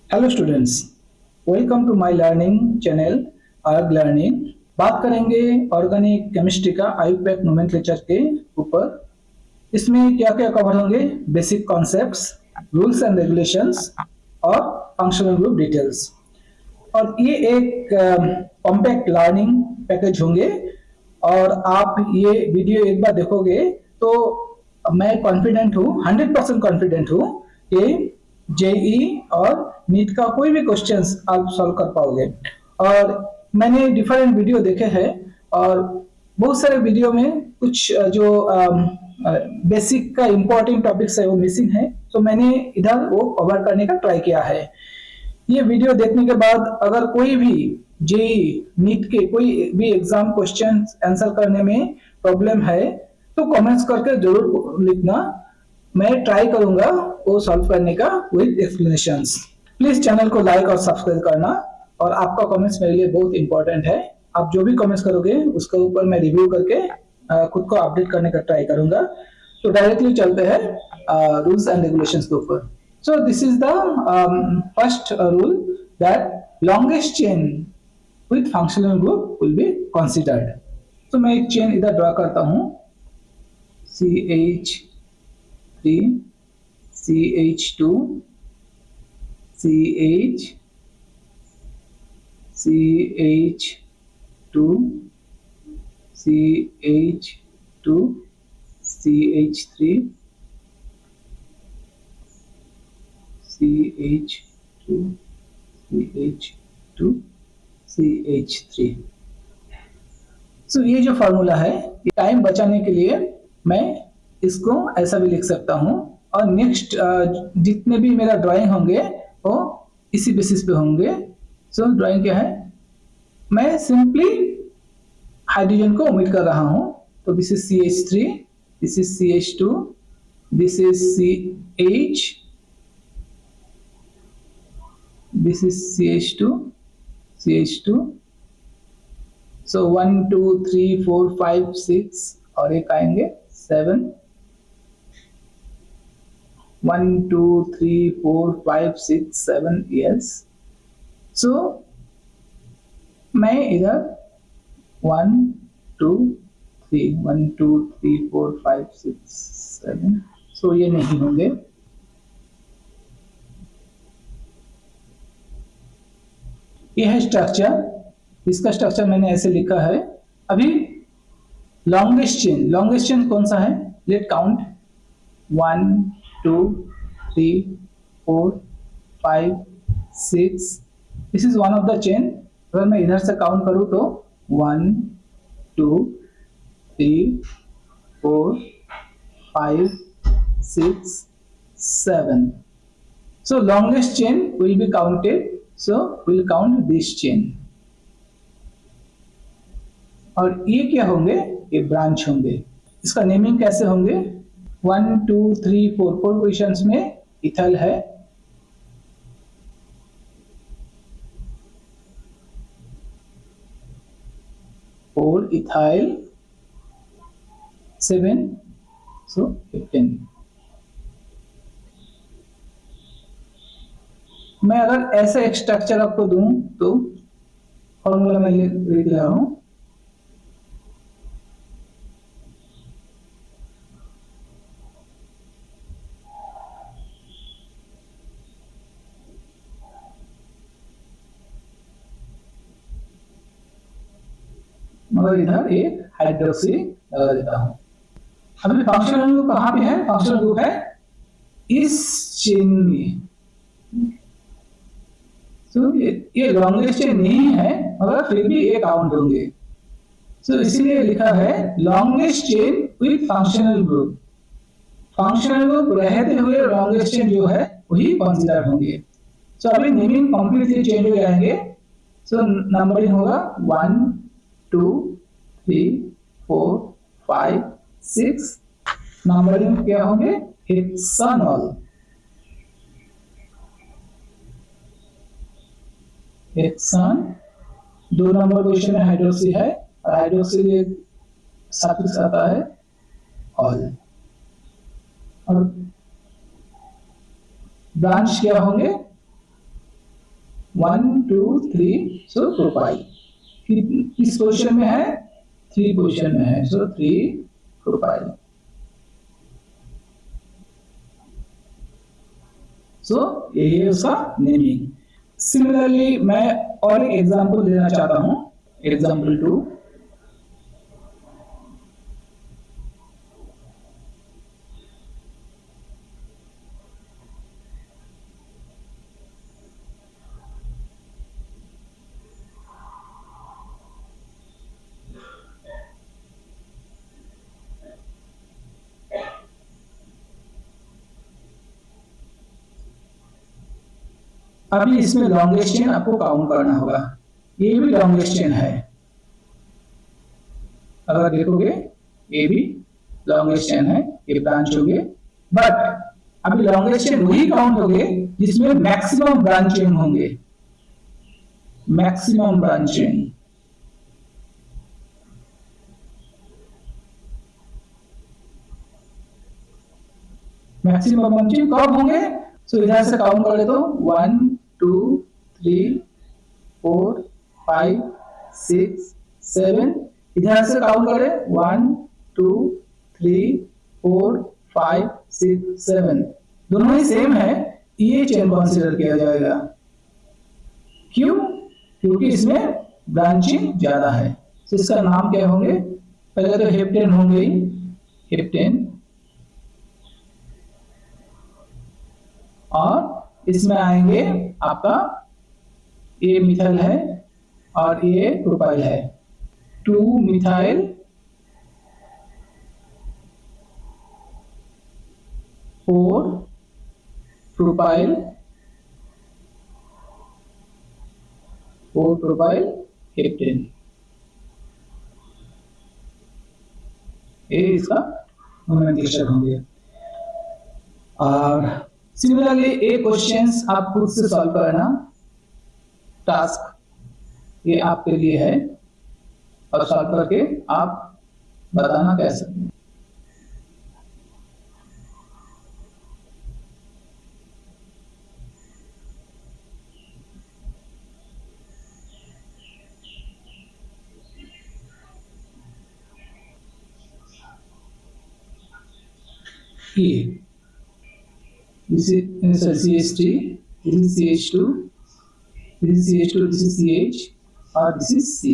Hello students, welcome to my learning channel org learning. बात करेंगे organic chemistry का IUPAC nomenclature के ऊपर। इसमें क्या क्या कवर होंगे? Basic concepts, rules and regulations और फंक्शनल ग्रुप डिटेल्स। और ये एक कॉम्पैक्ट लर्निंग पैकेज होंगे। और आप ये वीडियो एक बार देखोगे तो मैं कॉन्फिडेंट हूँ, 100% कॉन्फिडेंट हूँ कि जेई और नीट का कोई भी क्वेश्चंस आप सॉल्व कर पाओगे। और मैंने डिफरेंट वीडियो देखे हैं और बहुत सारे वीडियो में कुछ जो बेसिक का इम्पोर्टेंट टॉपिक्स है वो मिसिंग है, तो मैंने इधर वो कवर करने का ट्राई किया है। ये वीडियो देखने के बाद अगर कोई भी जेई नीट के कोई भी एग्जाम क्वेश्चन आंसर करने में प्रॉब्लम है तो कमेंट्स करके जरूर लिखना। मैं ट्राई करूंगा वो सॉल्व करने का विद एक्सप्लेनेशंस। प्लीज चैनल को लाइक और सब्सक्राइब करना। और आपका कमेंट्स मेरे लिए बहुत इंपॉर्टेंट है। आप जो भी कमेंट्स करोगे उसके ऊपर मैं रिव्यू करके खुद को अपडेट करने का ट्राई करूंगा। तो डायरेक्टली चलते हैं रूल्स एंड रेगुलेशंस के ऊपर। So this is the first rule that longest chain with functional group will be considered. So मैं एक चेन इधर ड्रा करता हूँ, CH3, CH2, CH, CH2, CH2, CH3, CH2, CH2, CH3। सो ये जो फॉर्मूला है, टाइम बचाने के लिए मैं इसको ऐसा भी लिख सकता हूँ। और नेक्स्ट जितने भी मेरा ड्राइंग होंगे वो इसी बेसिस पे होंगे। सो ड्राइंग क्या है, मैं सिंपली हाइड्रोजन को ओमिट कर रहा हूँ। तो this is CH3, this is CH2, this is CH, this is CH2, CH2। so 1 2 3 4 5 6 और एक आएंगे 7, 1 2 3 4 5 6 7। यस, सो मैं इधर 1 2 3 1 2 3 4 5 6 7, सो ये नहीं होंगे। ये है स्ट्रक्चर, इसका स्ट्रक्चर मैंने ऐसे लिखा है। अभी लॉन्गेस्ट चेन कौन सा है? Let count 1 2 3 4 5 6। This is one of the chain. अगर मैं इधर से काउंट करूं तो 1 2 3 4 5 6 7। So longest chain will be counted. So we'll count this chain. और ये क्या होंगे? ये ब्रांच होंगे। इसका नेमिंग कैसे होंगे? 1 2 3 4 पोजीशंस में इथाइल है। और इथाइल 7, so 15। मैं अगर ऐसा एक स्ट्रक्चर आपको दूं तो फॉर्मूला मैं लिख रहा हूं। मगर इधर एक हाइड्रोक्सी लगा देता हूं। अभी फंक्शनल ग्रुप कहां पे है? फंक्शनल ग्रुप है इस चेन में। तो ये लॉन्गेस्ट चेन नहीं है मगर फिर भी एक काउंट होंगे। सो इसीलिए लिखा है longest chain with functional group. Functional group रहते हुए लॉन्गेस्ट चेन जो है वही कंसीडर होंगे। सो अभी नेमिंग कंप्लीटली चेंज हो जाएंगे। सो नंबरिंग होगा 1 2 3 4 5 6। नंबरिंग क्या होंगे? हेक्सानॉल। हेक्सान 2 नंबर पोजीशन में हाइड्रोक्सी है और हाइड्रोक्सी के सफिक्स आता है ऑल। और ब्रांच क्या होंगे? 1 2 3, सो प्रोपाइल किस पोजीशन में है, 3 पोजीशन में है, सो 3 प्रोपाइल। सो यही है उसका नेमिंग। सिमिलरली मैं और एक एग्जांपल देना चाहता हूं, एग्जांपल 2। अभी इसमें लॉन्गेस्ट चेन आपको काउंट करना होगा, ये भी लॉन्गेस्ट चेन है, अगर देखोगे ये भी लॉन्गेस्ट चेन है, ये ब्रांच हो गए। बट अभी लॉन्गेस्ट चेन वही काउंट हो गए जिसमें मैक्सिमम ब्रांच चेन होंगे, maximum branch chain. Maximum branch chain कब होंगे, सो इधर से काउंट कर ले तो 1 2 3 4 5 6 7, इधर से काउंट करें 1 2 3 4 5 6 7, दोनों ही सेम है, ये चेन कंसीडर किया जाएगा। क्यों? क्योंकि इसमें ब्रांचिंग ज्यादा है। तो इसका नाम क्या होंगे, पहले तो हेप्टेन होंगे, हेप्टेन, और इसमें आएंगे आपका ये मिथाइल है और ये प्रोपाइल है, 2 मिथाइल 4 प्रोपाइल, 4 प्रोपाइल हेप्टेन, ये इसका नोमेनक्लेचर होंगे। और सिमिलरली एक क्वेश्चंस आप खुद से सॉल्व करना, टास्क ये आपके लिए है, और सॉल्व करके आप बताना कैसे। This is CH3, this is CH2, this is CH2, this is CH, और this is C।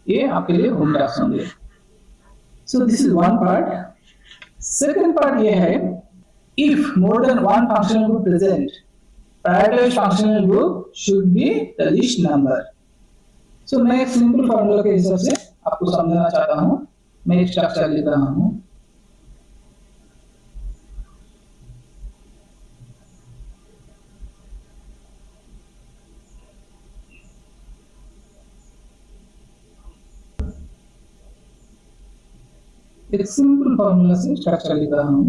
ये आपके लिए होम टास्क होंगे। So this is one part. Second part ये है, if more than one functional group present, prioritized functional group should be the least number. So मैं एक simple formula के हिसाब से आपको समझाना चाहता हूँ, मैं एक स्ट्रक्चर लिख रहा हूँ। एक सिंपल फॉर्मूला से स्ट्रक्चर लिख रहा हूं।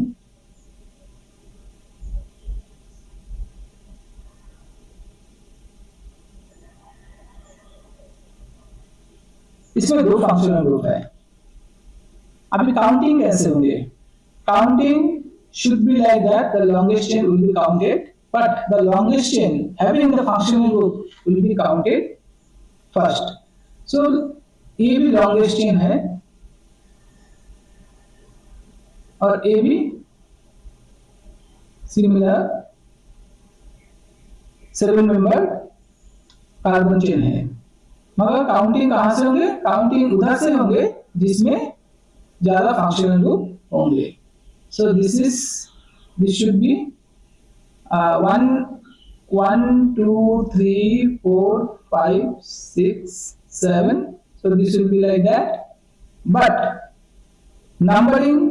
इसमें 2 फंक्शनल ग्रुप है। अभी काउंटिंग कैसे होंगे, counting should be like that the longest chain will be counted, but the longest chain having the functional group will be counted first. So ये भी लॉन्गेस्ट चेन है और ए भी सिमिलर 7 मेंबर कार्बन चेन है, मगर counting कहां से होंगे, काउंटिंग उधर से होंगे जिसमें ज्यादा फंक्शनल ग्रुप होंगे। So this should be 1 2 3 4 5 6 7, so this will be like that, but numbering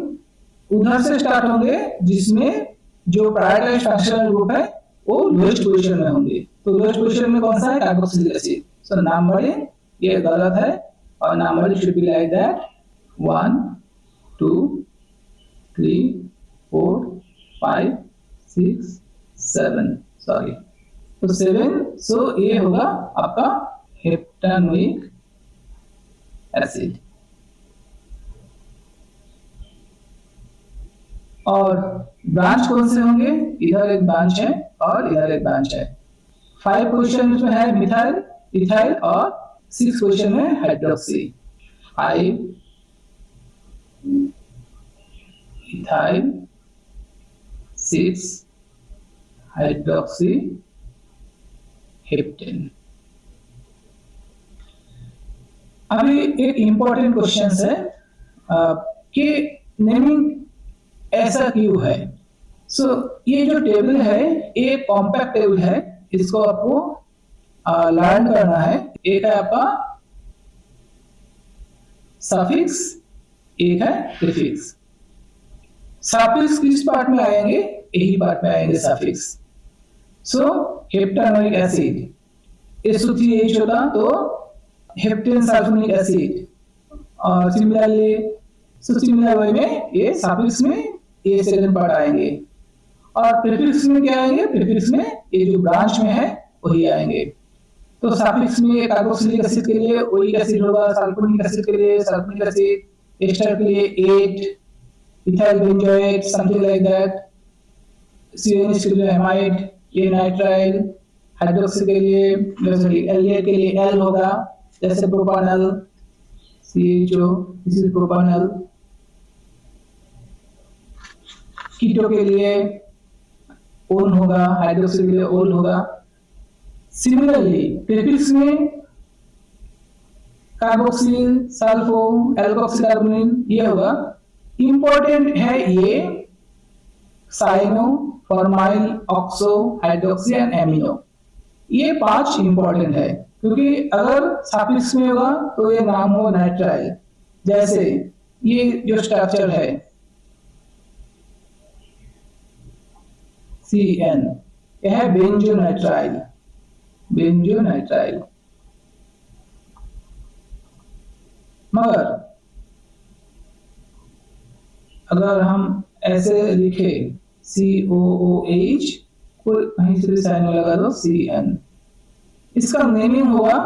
उधर से स्टार्ट होंगे जिसमें जो प्रायोरिटाइज्ड फंक्शनल ग्रुप है वो लोएस्ट पोजीशन में होंगे। तो लोएस्ट पोजीशन में कौन सा है, कार्बोक्सिलिक एसिड। सो नंबरिंग ये गलत है, और numbering should be like that 1 2 3 4 5 6 7, sorry, तो 7। सो ये होगा आपका हेप्टानोइक एसिड। और ब्रांच कौन से होंगे, इधर एक ब्रांच है और इधर एक ब्रांच है। 5 पोजीशन में है मिथाइल, इथाइल और 6 पोजीशन में हाइड्रोक्सी। 5 ethyl, 6 hydroxy heptane. अभी एक इंपॉर्टेंट क्वेश्चन है कि नेमिंग ऐसा क्यों है। सो ये जो टेबल है ये कॉम्पैक्ट टेबल है, इसको आपको लर्न करना है। एक है आपका सफिक्स, एक है प्रीफिक्स। सफिक्स किस पार्ट में आएंगे, यही पार्ट में आएंगे सफिक्स। सो हेप्टानोइक एसिड SO3H होता तो हेप्टेन सल्फोनिक एसिड, और सिमिलर वे में ये सफिक्स में ये सेकंड पार्ट आएंगे। और प्रीफिक्स में क्या आएंगे, प्रीफिक्स में ये जो ब्रांच में है वही आएंगे। तो सफिक्स में कार्बोक्सिलिक एसिड के लिए ओइक एसिड होगा, सल्फोनिक एसिड के लिए सल्फोनिक एसिड, एस्टर के लिए 8, ethyl benzoate something like that, CONH के लिए एमाइड, ये नाइट्राइल, हाइड्रोक्सी के लिए सॉरी एल्डिहाइड के लिए L होगा, जैसे propanal CHO, this is propanal. Keto के लिए ओन होगा, हाइड्रोक्सी के लिए ओल होगा। सिमिलरली प्रीफिक्स में कार्बोक्सिल, सल्फो, एल्कोक्सिल कार्बोनिल ये होगा। इंपॉर्टेंट है ये cyano, formyl, oxo, hydroxy and amino, ये 5 इंपॉर्टेंट है, क्योंकि अगर सफिक्स में होगा तो ये नाम होगा नाइट्राइल। जैसे ये जो स्ट्रक्चर है CN, यह है बेंजोनाइट्राइल, बेंजोनाइट्राइल। मगर अगर हम ऐसे लिखे COOH, कोई कहीं से भी साइन लगा दो CN, इसका नेमिंग होगा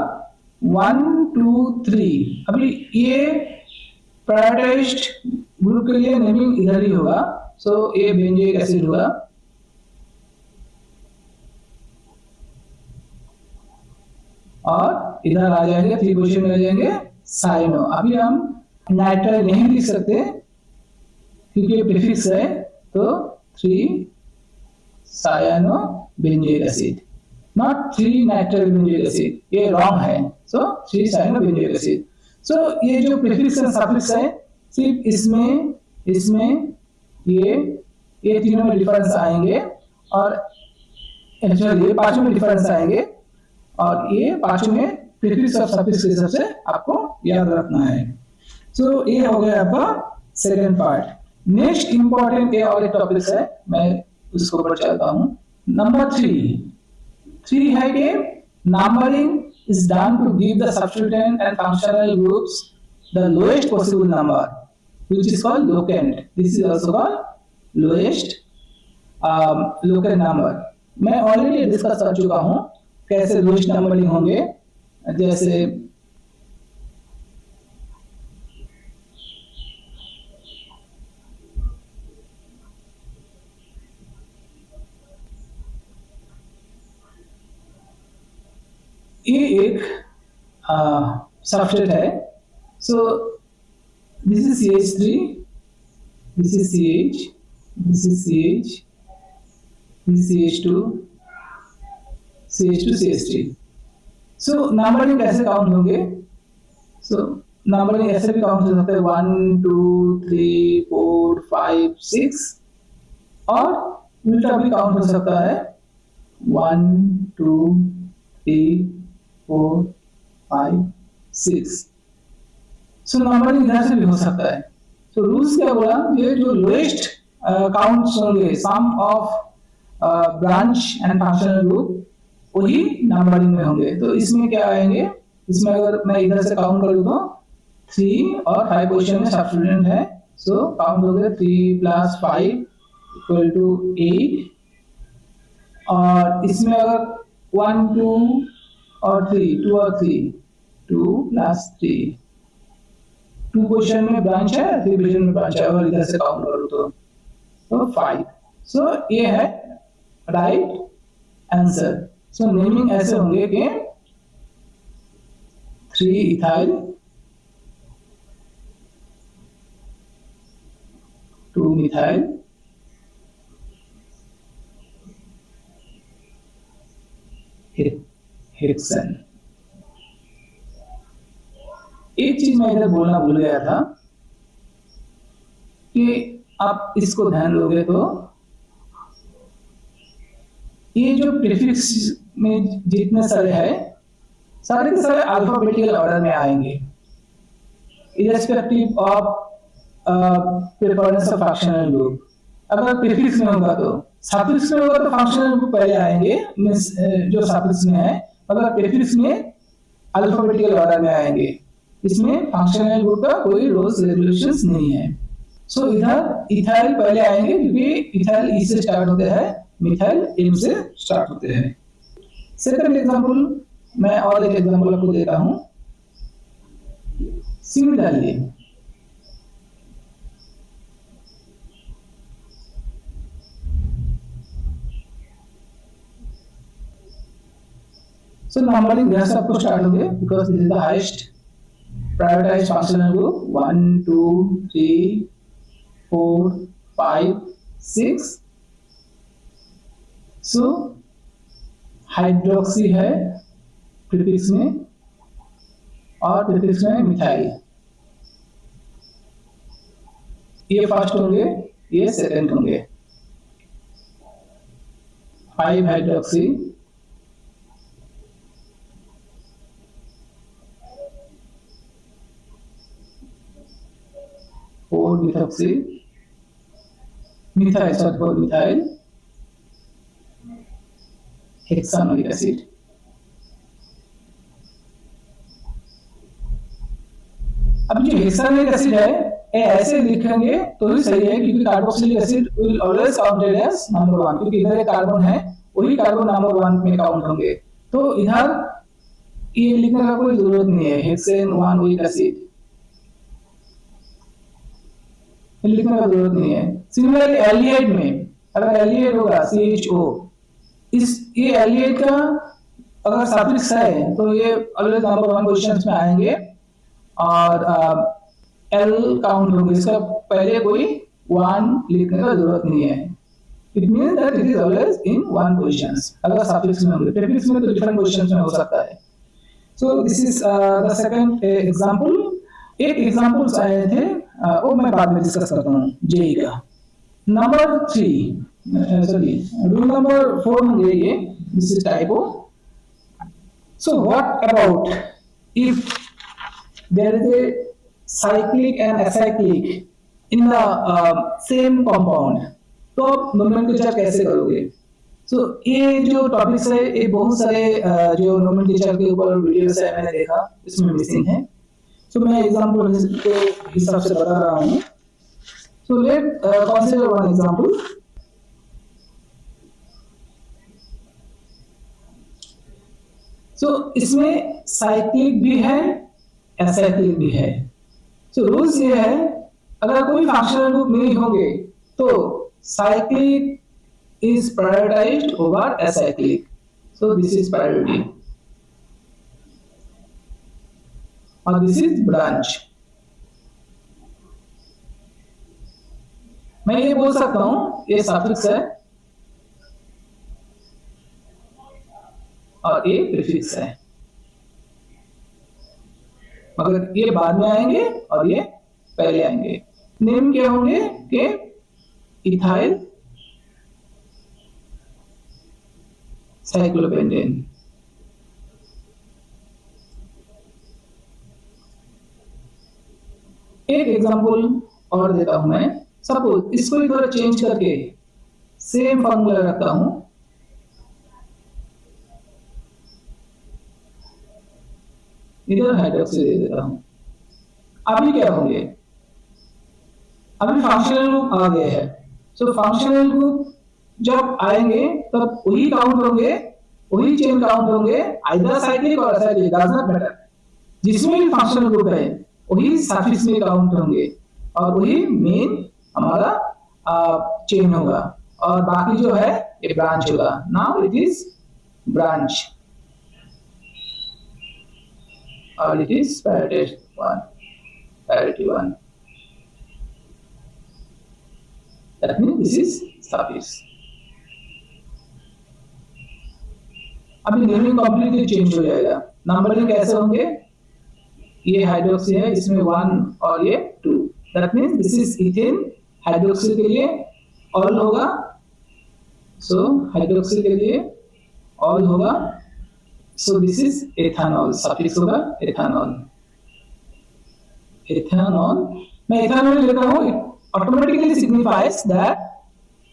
1 2 3। अभी ये प्रायोरिटाइज्ड ग्रुप के लिए नेमिंग इधर ही होगा। सो ये बेंजोइक एसिड होगा, और इधर आ जाएंगे 3 पोजीशन में आ जाएंगे साइनो। अभी हम नाइट्राइल नहीं लिख सकते क्योंकि प्रीफिक्स है, तो 3 सायानो benzoic acid, not 3 nitrile benzoic acid, ये रॉन्ग है। सो 3 सायानो बेंजोइक एसिड। सो ये जो प्रीफिक्स और सफिक्स है सिर्फ इसमें ये तीनों में डिफरेंस आएंगे, और एक्चुअली ये 5 में डिफरेंस आएंगे, और ये 5 में प्रीफिक्स और सफिक्स के हिसाब से आपको याद रखना है। सो ये हो गया आपका सेकंड पार्ट। नेक्स्ट इंपॉर्टेंट और एक टॉपिक है, मैं उसको ऊपर चलता हूं। नंबर 3 है कि numbering is done to give the substituent and functional groups the lowest possible number, which is called locant. This is also called lowest locant number. मैं ऑलरेडी डिस्कस कर चुका हूं कैसे लोएस्ट नंबरिंग होंगे। जैसे ये एक सबस्ट्रेट है। So this is CH3, this is CH, this is CH, this CH2, CH2, CH3। So numbering कैसे काउंट होंगे? सो नंबरिंग ऐसे भी काउंट हो सकता है 1 2 3 4 5 6, और उल्टा भी काउंट हो सकता है 1 2 3 4 5 6। सो नंबरिंग इधर से भी हो सकता है। तो रूल्स क्या बोला, ये जो लोएस्ट काउंट्स होंगे sum of branch and functional group वही नंबरिंग में होंगे। तो इसमें क्या आएंगे, इसमें अगर मैं इधर से काउंट करूं तो 3 और 5 पोजीशन में सब्स्टिट्यूएंट है। सो काउंट हो गया 3 + 5 = 8, और इसमें अगर 1 2 और 3 2 और 3 2 + 3, 2 पोजीशन में ब्रांच है, 3 पोजीशन में ब्रांच है, और इधर से काउंट करूं तो 5। सो ये है राइट आंसर। सो नेमिंग ऐसे होंगे कि 3 इथाइल 2 मिथाइल हेक्सेन। एक चीज मैं इधर बोलना भूल गया था कि आप इसको ध्यान दोगे तो ये जो प्रीफिक्स में जितने सारे हैं सारे के सारे अल्फाबेटिकल ऑर्डर में आएंगे irrespective of preference of functional group. अगर प्रीफिक्स में होगा तो सफिक्स में होगा तो फंक्शनल ग्रुप पहले आएंगे मींस जो सफिक्स में है, अगर प्रीफिक्स में अल्फाबेटिकल ऑर्डर में आएंगे। इसमें फंक्शनल ग्रुप का कोई रूल्स रेगुलेशंस नहीं है। सो इधर इथाइल पहले आएंगे क्योंकि इथाइल ई से स्टार्ट होते हैं, मिथाइल एम से स्टार्ट होते हैं। सेकंड एग्जांपल मैं और एक एग्जांपल आपको देता हूं। सिमिलरली सो नंबरिंग यहाँ से आपको स्टार्ट होंगे because this is the highest prioritised functional group 1 2 3 4 5 6। So hydroxy है प्रीफिक्स में और प्रीफिक्स में मिथाइल, ये फर्स्ट होंगे ये सेकंड होंगे। 5 hydroxy 4 methoxy methyl short for methyl hexanoic acid. अब जो हेक्सानोइक एसिड है ये ऐसे लिखेंगे तो ही सही है क्योंकि carboxylic acid will always counted as number 1 क्योंकि इधर एक कार्बन है वही कार्बन नंबर 1 में काउंट होंगे। तो इधर ये लिखने का कोई जरूरत नहीं है हेक्सेन 1 वीक एसिड लिखने का जरूरत नहीं है। सिमिलरली एल्डिहाइड में अगर एल्डिहाइड होगा CHO, इस ये एल्डिहाइड का अगर सफिक्स है तो ये ऑलवेज नंबर 1 पोजीशंस में आएंगे और एल काउंट होंगे, इसका पहले कोई 1 लिखने का जरूरत नहीं है। It means that it is always in 1 positions. अगर सफिक्स में होंगे प्रीफिक्स में तो डिफरेंट पोजीशंस में हो सकता है। So this is the second example. एक एग्जांपल्स आए थे वो मैं बाद में डिस्कस करता हूँ जेई का। नंबर 3 सॉरी रूल नंबर 4 होंगे ये, this is typo. So what about if there is a cyclic and acyclic in the same compound, तो आप नोमेनक्लेचर कैसे करोगे? सो ये जो टॉपिक्स है ये बहुत सारे जो नोमेनक्लेचर के ऊपर वीडियोस है मैंने देखा इसमें मिसिंग है। तो मैं एग्जांपल के हिसाब से बता रहा हूं। So let consider one example. सो इसमें साइक्लिक भी है एसाइक्लिक भी है। सो रूल्स ये है अगर कोई फंक्शनल ग्रुप नहीं होंगे तो cyclic is prioritised over acyclic. So this is priority और दिस इज ब्रांच। मैं ये बोल सकता हूं ये सफिक्स है और ये प्रीफिक्स है, मगर ये बाद में आएंगे और ये पहले आएंगे। नेम क्या होंगे कि इथाइल साइक्लोपेंटेन। एक एग्जांपल और देता हूं मैं। सपोज इसको ही थोड़ा चेंज करके सेम फॉर्मूला रखता हूं। इधर हाइड्रोक्सी दे देता हूं। अभी क्या होंगे? अभी फंक्शनल ग्रुप आ गए हैं। सो फंक्शनल ग्रुप जब आएंगे तब वही काउंट होंगे, वही चेन काउंट होंगे, आइदर साइक्लिक और एसाइक्लिक डज नॉट मैटर। जिसमें भी फंक्शनल ग्रुप है वही सफिक्स में काउंट होंगे और वही मेन हमारा चेन होगा और बाकी जो है ये ब्रांच होगा। Now it is branch, or it is priority one. Priority one. That means this is suffix. अभी नेमिंग कंप्लीटली चेंज हो जाएगा. नंबरिंग कैसे होंगे? ये हाइड्रोक्सी है, इसमें 1 और ये 2. That means this is ethane. Hydroxy के लिए ऑल होगा. सो हाइड्रोक्सी के लिए ऑल होगा. So this is ethanol. Suffix होगा एथेनॉल. एथेनॉल. मैं एथेनॉल लिख रहा हूँ. Automatically signifies that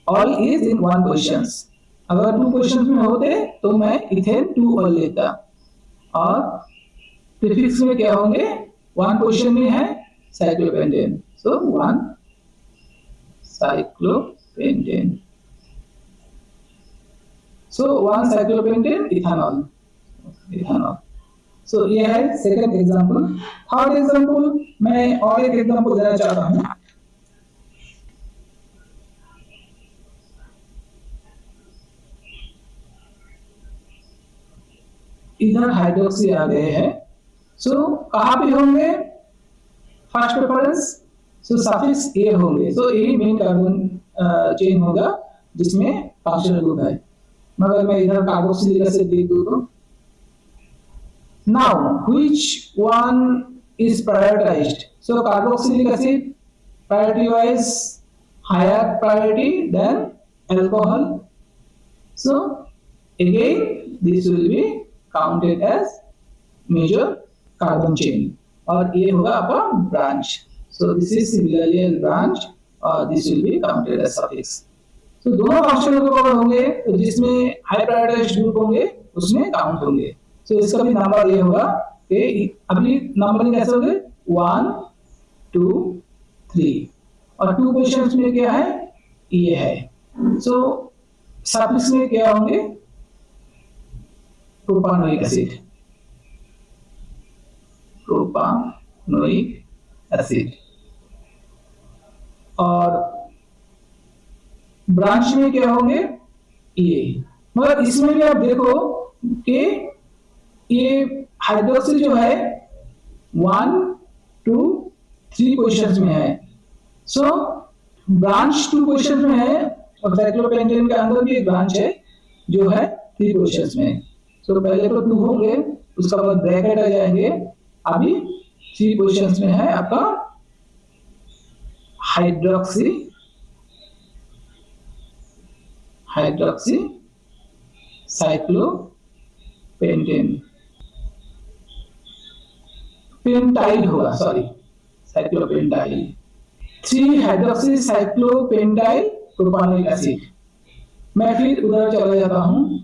all is in one questions. अगर 2 क्वेश्चंस में होते तो मैं इथेन 2 ऑल लेता. और प्रीफिक्स में क्या होंगे? 1 क्वेश्चन में है साइक्लोपेंटेन. सो 1 साइक्लोपेंटेन. सो 1 साइक्लोपेंटेन इथेनॉल. इथेनॉल. सो ये है सेकंड एग्जांपल. थर्ड एग्जांपल मैं और एक एग्जांपल देना चाहता हूं. इधर हाइड्रोक्सी आ गए हैं. सो कहां पे होंगे? First preference. सो सफिक्स ए होंगे. सो यही मेन कार्बन चेन होगा जिसमें फंक्शनल ग्रुप है. मगर मैं इधर कार्बोक्सिलिक एसिड लिख दूं तो now which one is prioritized? So carboxylic acid priority wise higher priority than alcohol. So again this will be counted as major carbon chain और ये होगा आपका branch. So this is similarly a branch और this will be counted as suffix. So दोनों functional group अगर होंगे तो जिसमें हाई प्रायोरिटाइज्ड ग्रुप होंगे उसमें काउंट होंगे. सो इसका भी नंबर ये होगा कि अभी नंबरिंग कैसे होंगे? 1 2 3 और 2 क्वेश्चंस में क्या है? ये है. सो सफिक्स में क्या होंगे? Propanoic acid. Propanoic acid. और ब्रांच में क्या होंगे? ये. मगर इसमें भी आप देखो कि ये हाइड्रोक्सिल जो है 1 2 3 क्वेश्चंस में है. सो ब्रांच 2 क्वेश्चंस में है और साइक्लोपेंटेन के अंदर भी एक ब्रांच है जो है 3 क्वेश्चंस में. तो पहले तो 2 होंगे, उसका बाद ब्रैकेट आ जाएंगे. अभी 3 क्वेश्चंस में है आपका हाइड्रोक्सी साइक्लोपेंटेन. पेंटाइल होगा. Sorry cyclopentyl. 3 hydroxy cyclopentyl propanoic acid. मैं फिर उधर चला जाता हूं.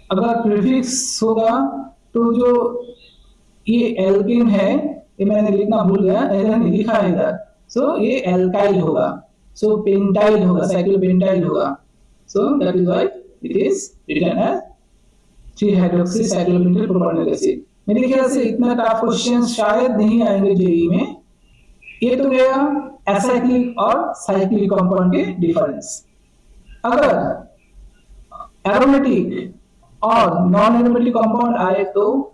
अगर प्रीफिक्स होगा तो जो ये एल्केन है, ये मैंने लिखना भूल गया, मैंने लिखा है इधर. सो ये एल्काइल होगा. सो पेंटाइल होगा, साइक्लोपेंटाइल होगा. So that is why it is written as 3 hydroxy cyclopentyl propanoic acid. मेरे ख्याल से इतना टफ क्वेश्चन शायद नहीं आएंगे जेई में. ये तो गया एसाइक्लिक और साइक्लिक कंपाउंड के डिफरेंस. अगर एरोमेटिक और नॉन एरोमेटिक कंपाउंड आए तो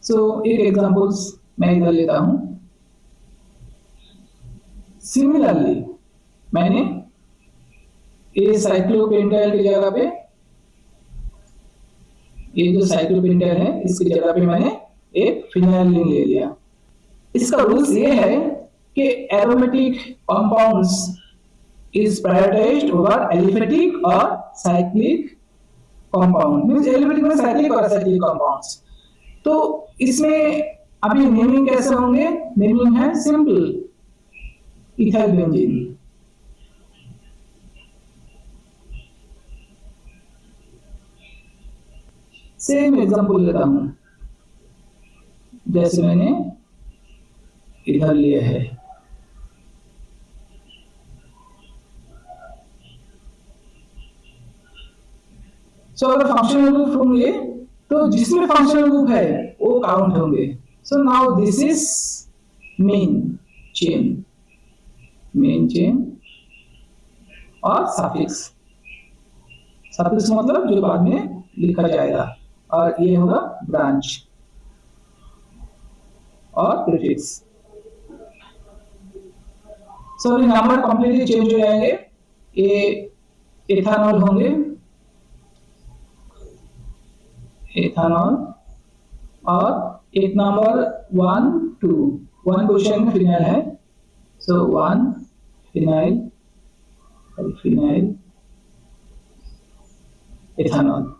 सो एक एग्जांपल्स मैं इधर लेता हूं. सिमिलरली मैंने ये साइक्लोपेंटाइल की जगह पे, ये जो साइक्लोपेंटाइल है इसकी जगह पे मैंने एक फिनाइलिन ले लिया. इसका रूल्स ये है कि aromatic compounds is prioritised over aliphatic और साइक्लिक कंपाउंड. मींस एलिफेटिक में साइक्लिक और एसाइक्लिक कंपाउंड्स. तो इसमें अभी नेमिंग कैसे होंगे? नेमिंग है simple. Ethyl benzene. Same example लेता हूं जैसे मैंने इधर लिया है. सो अगर फंक्शनल ग्रुप होंगे तो जिसमें फंक्शनल ग्रुप है वो काउंट होंगे. So now this is main chain. Main chain और सफिक्स. सफिक्स मतलब जो बाद में लिखा जाएगा, और ये होगा ब्रांच और प्रीफिक्स। सो ये नंबर कंप्लीटली चेंज हो जाएंगे, ये एथानॉल होंगे, एथानॉल, और एक नंबर 1 2 1 क्वेश्चन में फिनाइल है, सो 1 फिनाइल, फिनाइल एथानॉल।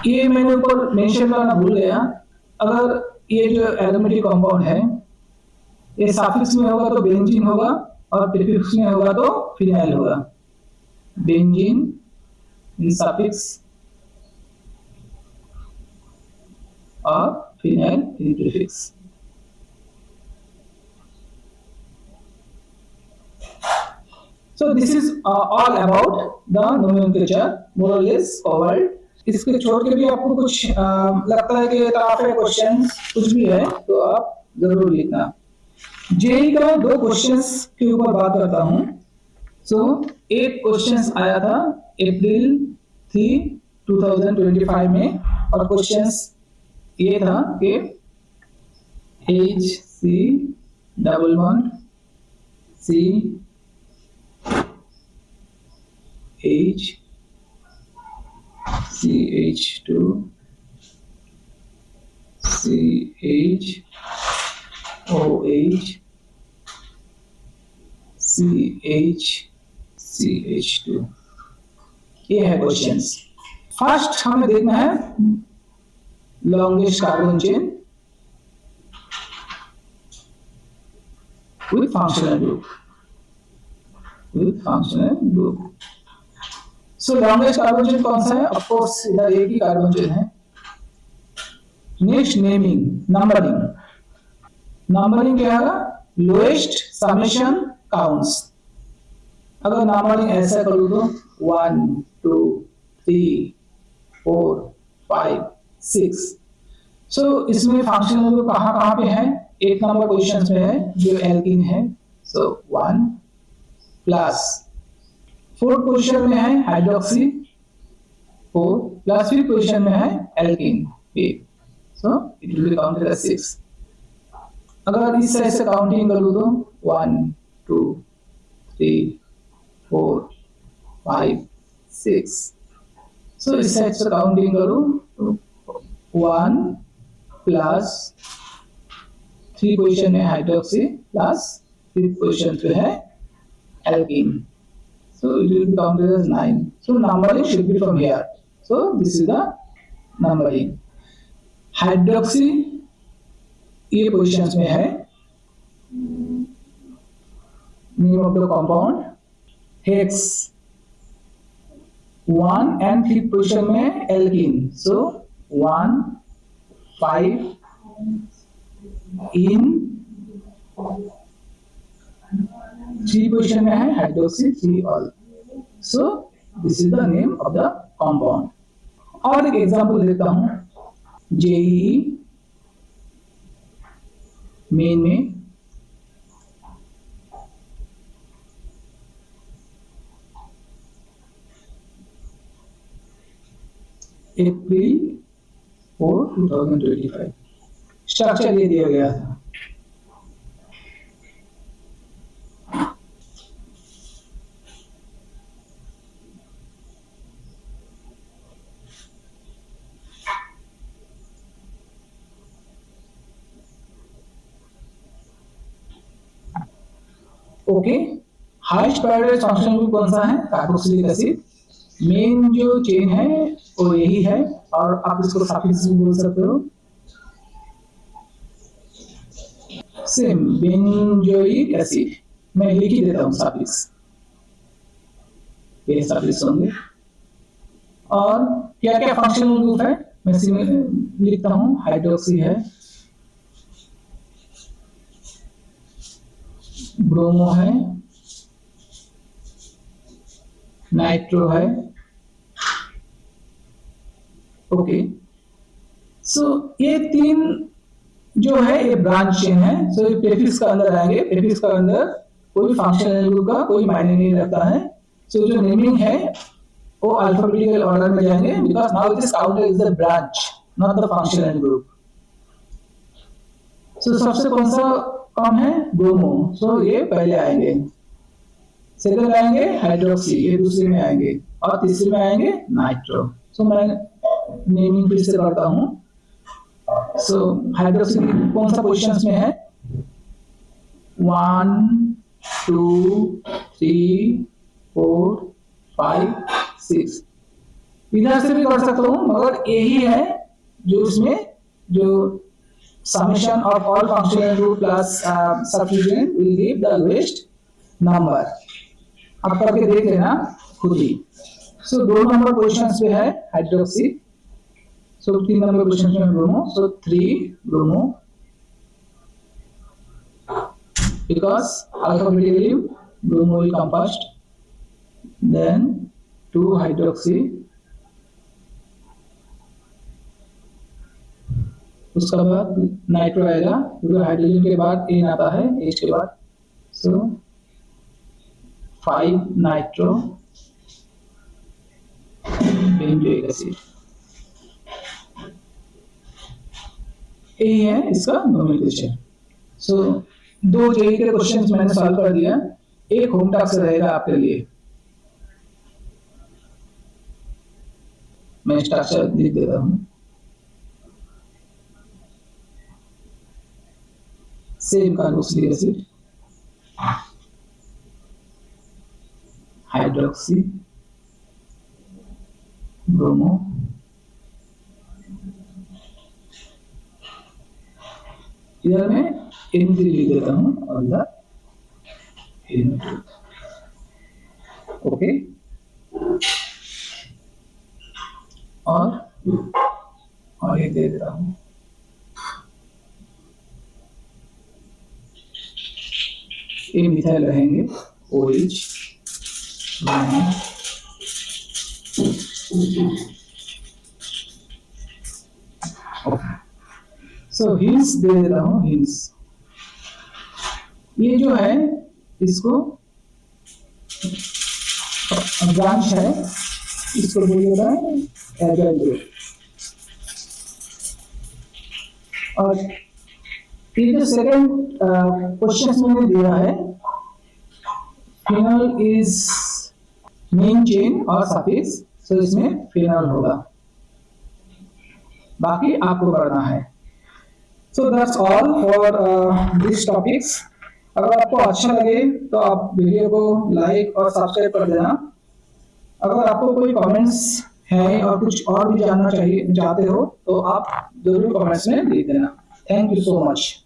ये मैंने ऊपर मेंशन करना भूल गया, अगर ये जो एरोमेटिक कंपाउंड है ये सफिक्स में होगा तो बेंजीन होगा, और प्रीफिक्स में होगा तो फिनाइल होगा। बेंजीन इन सफिक्स और phenyl in prefix. So this is all about the nomenclature, more or less covered. इसके छोड़ के भी आपको कुछ लगता है कि टफ है क्वेश्चन, कुछ भी है तो आप जरूर लिखना। जेई का 2 क्वेश्चंस के ऊपर बात करता हूँ। सो एक क्वेश्चंस आया था अप्रैल 3 2025 में, और क्वेश्चंस ये था कि HC11 C H CH2 CH OH CH CH2, ये है क्वेश्चंस। फर्स्ट हमें देखना है longest carbon chain with functional group, with functional group। So longest carbon chain कौन सा है? ऑफ कोर्स इधर एक ही कार्बन चेन है। नेक्स्ट नेमिंग, नंबरिंग, नंबरिंग क्या है? Lowest summation counts. अगर नंबरिंग ऐसा करूं तो 1 2 3 4 5 6। सो इसमें फंक्शनल ग्रुप कहाँ पे है? एक नंबर पोजीशन पे है जो एल्कीन है, सो 1 प्लस 4th पोजीशन में है हाइड्रोक्सी 4 प्लस 5th पोजीशन में है alkene 8, so it will be counted as 6। अगर इस तरह से काउंटिंग करूं तो 1 2 3 4 5 6, सो इस तरह से काउंटिंग करूं तो 1 प्लस 3 पोजीशन में हाइड्रोक्सी प्लस 5th पोजीशन पे है alkene, so it will be counted as 9. So numbering should be from here. So this is the numbering. Hydroxy ये positions में है, name of the compound hex 1 and 5th position में alkene, so 1 5 in 3 position में है hydroxy 3 all, so this is the name of the compound. और एक example देता हूं, जेईई मेन में अप्रैल 4 2025 स्ट्रक्चर ये दिया गया था। Okay, highest priority functional group कौन सा है? Carboxylic acid. मेन जो चेन है वो यही है, और आप इसको सफिक्स भी बोल सकते हो, सेम बेंजोइक एसिड। मैं लिख ही देता हूं सफिक्स, ये सफिक्स होंगे। और क्या क्या फंक्शनल ग्रुप है मैं लिखता हूं, हाइड्रोक्सी है, ब्रोमो है, नाइट्रो है। ओके, सो ये 3 जो है ये ब्रांच चेन है, सो ये प्रीफिक्स का अंदर आएंगे। प्रीफिक्स का अंदर कोई फंक्शनल ग्रुप का कोई मायने नहीं रखता है। सो जो नेमिंग है वो अल्फाबेटिकल ऑर्डर में जाएंगे because now it is counted as the branch not the functional group. So सबसे कौन सा कम है? ब्रोमो। सो ये पहले आएंगे, सेकंड आएंगे हाइड्रोक्सी, ये दूसरे में आएंगे, और तीसरे में आएंगे नाइट्रो। सो मैं नेमिंग फिर से करता हूँ। सो हाइड्रोक्सी कौन सा पोजीशंस में है? 1 2 3 4 5 6। इधर से भी कर सकता हूँ, मगर यही है जो इसमें जो summation of all functional group plus substituent will give the lowest number। आप करके देख लेना खुद ही। सो 2 नंबर पोजीशंस पे है हाइड्रोक्सी, सो 3 नंबर पोजीशन में bromo, so 3 bromo because alphabetically bromo will come first, then 2 hydroxy, उसका बाद नाइट्रो आएगा, क्योंकि हाइड्रोजन के बाद एन आता है एच के बाद। सो 5 नाइट्रो बेंजोइक एसिड। यही है इसका नोमेनक्लेचर। सो 2 जेई के क्वेश्चंस मैंने सॉल्व कर दिया, एक होम टास्क रहेगा आपके लिए। मैं स्ट्रक्चर लिख देता हूँ। Same carboxylic acid, hydroxy, bromo, इधर मैं N3 लिख देता हूँ और इधर N2। ओके, और एक दे देता हूँ। ये मिथाइल रहेंगे OH। सो हिंस दे देता हूँ। हिंस ये जो है इसको ब्रांच है, इसको बोल रहा है एजाइल ग्रुप। और ये जो सेकंड क्वेश्चन मैंने दिया है, फिनॉल इज मेन चेन और सफिक्स, सो इसमें फिनॉल होगा, बाकी आपको करना है। So that's all for this topics. अगर आपको अच्छा लगे तो आप वीडियो को लाइक और सब्सक्राइब कर देना। अगर आपको कोई कमेंट्स है और कुछ और भी जानना चाहते हो तो आप जरूर कमेंट्स में लिख देना। Thank you so much.